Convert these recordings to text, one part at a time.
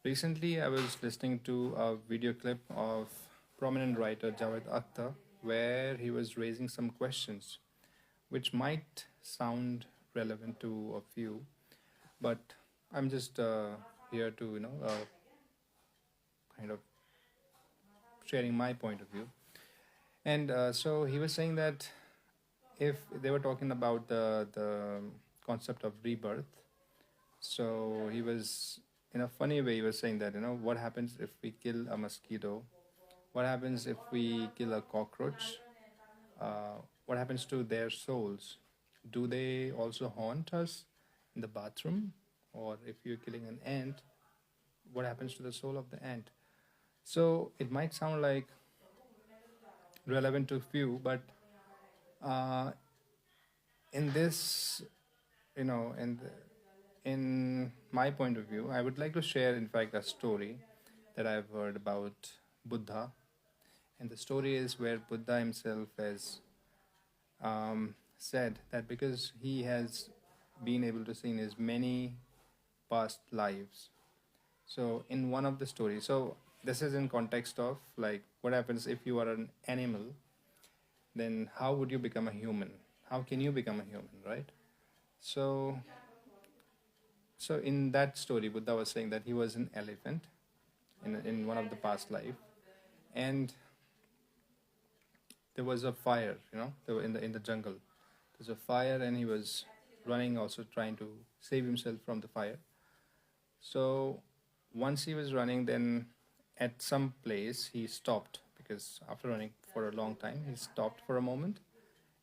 Recently, I was listening to a video clip of prominent writer Javed Akhtar, where he was raising some questions which might sound relevant to a few, but I'm just here to kind of sharing my point of view. And so he was saying that if they were talking about the concept of rebirth, so he was in a funny way he was saying that what happens if we kill a mosquito, what happens if we kill a cockroach, uh, what happens to their souls? Do they also haunt us in the bathroom? Or if you're killing an ant, what happens to the soul of the ant? So it might sound like relevant to few, but uh, in this, in my point of view, I would like to share, in fact, a story that I've heard about Buddha. And the story is where Buddha himself has said that because he has been able to see in his many past lives. So, in one of the stories, so this is in context of like what happens if you are an animal, then how would you become a human? How can you become a human, right? So, so in that story, Buddha was saying that he was an elephant in one of the past life, and there was a fire. They were in the jungle. There's a fire, and he was running, also trying to save himself from the fire. So once he was running, then at some place he stopped because after running for a long time, he stopped for a moment,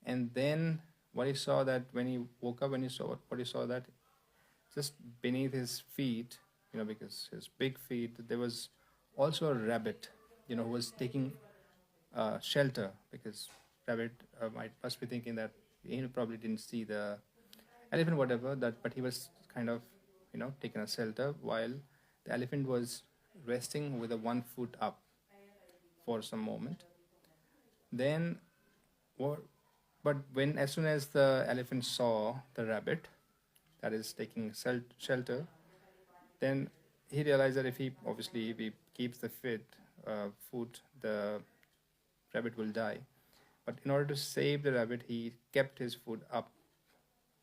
and then what he saw that when he woke up, when he saw what he saw that just beneath his feet, because his big feet, there was also a rabbit, who was taking shelter because rabbit must be thinking that he probably didn't see the elephant, whatever that, but he was kind of taking a shelter while the elephant was resting with a 1 foot up for some moment. Then, what? But when as soon as the elephant saw the rabbit that is taking shelter, then he realized that if he keeps the foot, the rabbit will die. But in order to save the rabbit, he kept his foot up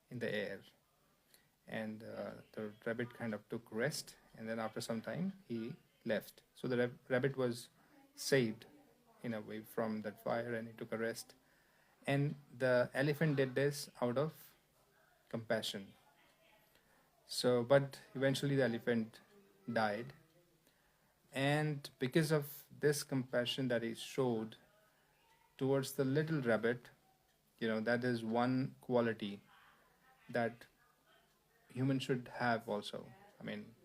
in the air, and the rabbit kind of took rest. And then after some time, he left. So the rabbit was saved in a way from that fire, and he took a rest. And the elephant did this out of compassion. So, but eventually the elephant died, and because of this compassion that he showed towards the little rabbit, that is one quality that humans should have also. I mean,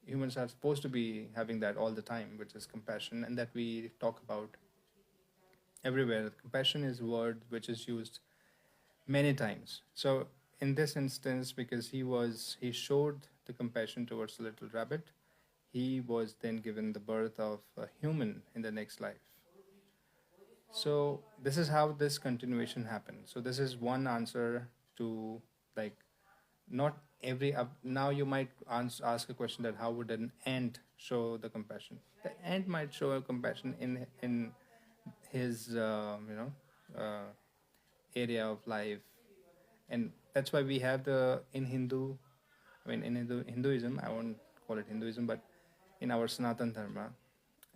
humans are supposed to be having that all the time, which is compassion, and that we talk about everywhere. Compassion is a word which is used many times. So in this instance, because he showed the compassion towards the little rabbit, he was then given the birth of a human in the next life. So this is how this continuation happened. So this is one answer to, like, not every now you might ask a question that how would an ant show the compassion? The ant might show a compassion in his area of life, and that's why we have in Hinduism, I won't call it Hinduism, but in our Sanatan Dharma,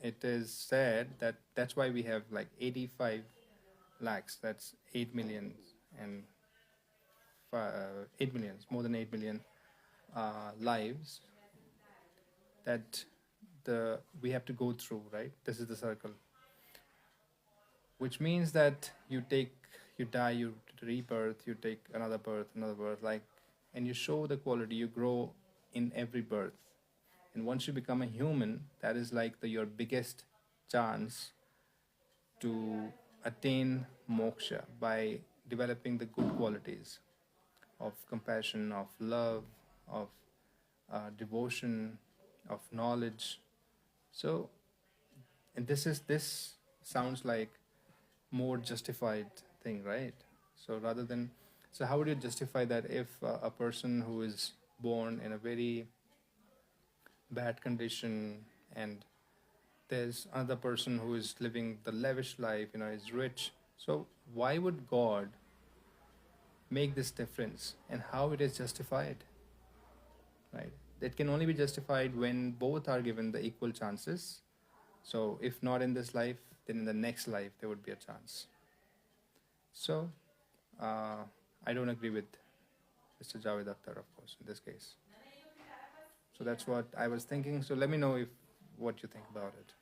it is said that that's why we have like 85 lakhs, that's 8 million, and 8 million, more than 8 million lives that we have to go through, right? This is the circle, which means that you die, you rebirth, you take another birth, like, and you show the quality, you grow in every birth. And once you become a human, that is like your biggest chance to attain moksha by developing the good qualities of compassion, of love, of devotion, of knowledge. So, and this sounds like more justified thing, right? So so how would you justify that if a person who is born in a very bad condition, and there's another person who is living the lavish life, is rich. So why would God make this difference, and how it is justified? Right? It can only be justified when both are given the equal chances. So if not in this life, then in the next life there would be a chance. So I don't agree with Mr. Javed Akhtar, of course, in this case. So that's what I was thinking. So let me know what you think about it.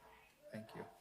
Thank you.